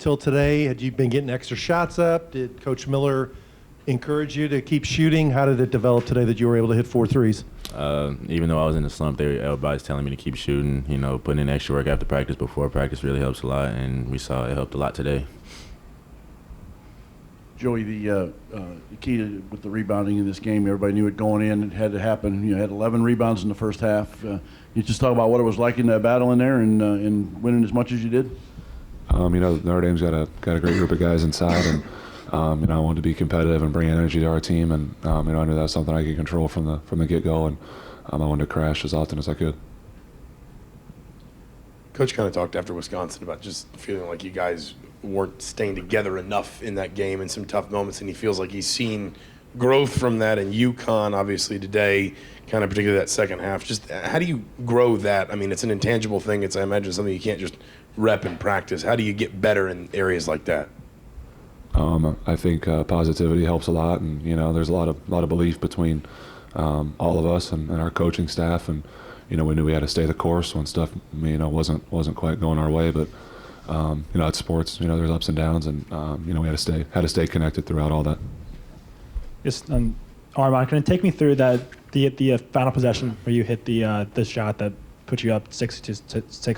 until today? Had you been getting extra shots up? Did Coach Miller encourage you to keep shooting? How did it develop today that you were able to hit 4 threes? Even though I was in the slump, everybody's telling me to keep shooting. You know, putting in extra work after practice, before practice really helps a lot, and we saw it helped a lot today. Joey, the key with the rebounding in this game, everybody knew it going in. It had to happen. You had 11 rebounds in the first half. You just talk about what it was like in that battle in there and winning as much as you did. You know, Notre Dame's got a great group of guys inside, and you know, I wanted to be competitive and bring energy to our team, and you know, I knew that was something I could control from the get-go, and I wanted to crash as often as I could. Coach kind of talked after Wisconsin about just feeling like you guys weren't staying together enough in that game in some tough moments, and he feels like he's seen growth from that in UConn, obviously today, kind of particularly that second half. Just how do you grow that? I mean, it's an intangible thing. It's, I imagine, something you can't just rep and practice. How do you get better in areas like that? I think positivity helps a lot, and you know, there's a lot of belief between all of us and our coaching staff, and you know, we knew we had to stay the course when stuff, you know, wasn't quite going our way, but you know, it's sports. You know, there's ups and downs, and you know, we had to stay connected throughout all that. Yes, Armaan, can you take me through the final possession where you hit the shot that put you up 6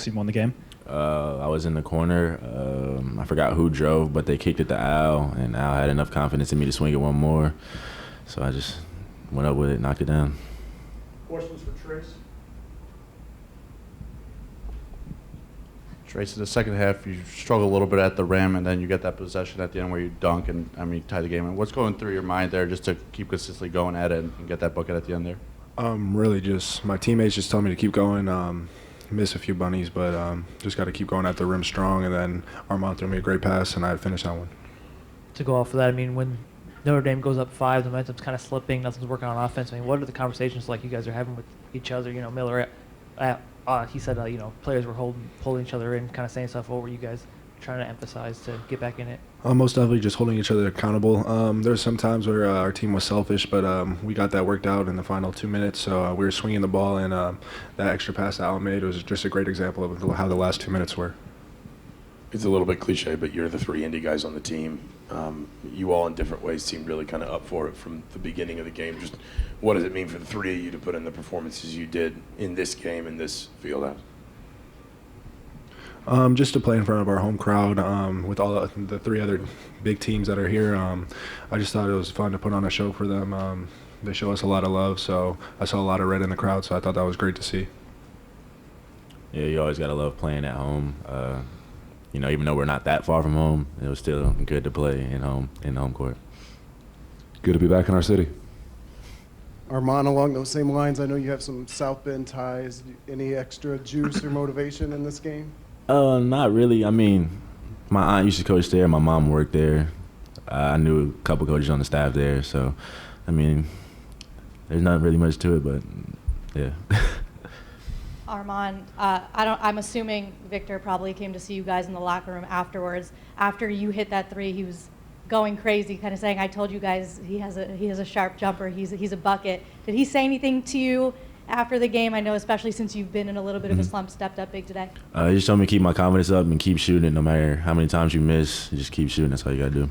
you won the game? I was in the corner. I forgot who drove, but they kicked it to Al, and Al had enough confidence in me to swing it one more. So I just went up with it, knocked it down. Questions for Trayce? Trayce, in the second half, you struggle a little bit at the rim, and then you get that possession at the end where you dunk and, I mean, tie the game. And what's going through your mind there just to keep consistently going at it and get that bucket at the end there? Really just my teammates just told me to keep going. Miss a few bunnies, but just got to keep going at the rim strong, and then Armaan threw me a great pass, and I finished that one. To go off of that, I mean, when Notre Dame goes up 5, the momentum's kind of slipping, nothing's working on offense. I mean, what are the conversations like you guys are having with each other? You know, Miller, he said, you know, players were holding each other in, kind of saying stuff. What were you guys trying to emphasize to get back in it? Most definitely just holding each other accountable. There were some times where our team was selfish, but we got that worked out in the final 2 minutes. So we were swinging the ball, and that extra pass that Al made was just a great example of how the last 2 minutes were. It's a little bit cliche, but you're the 3 indie guys on the team. You all in different ways seemed really kind of up for it from the beginning of the game. Just what does it mean for the 3 of you to put in the performances you did in this game, in this field house? Just to play in front of our home crowd with all the 3 other big teams that are here. I just thought it was fun to put on a show for them. They show us a lot of love, so I saw a lot of red in the crowd, so I thought that was great to see. Yeah, you always got to love playing at home. You know, even though we're not that far from home, it was still good to play in the home court. Good to be back in our city. Armaan, along those same lines, I know you have some South Bend ties. Any extra juice or motivation in this game? Not really. I mean, my aunt used to coach there. My mom worked there. I knew a couple coaches on the staff there. So, I mean, there's not really much to it, but yeah. Armaan, I'm assuming Victor probably came to see you guys in the locker room afterwards. After you hit that 3, he was going crazy, kind of saying, "I told you guys he has a sharp jumper. He's a bucket." Did he say anything to you after the game? I know, especially since you've been in a little bit of a slump, stepped up big today. He just told me to keep my confidence up and keep shooting. No matter how many times you miss, you just keep shooting. That's all you got to do.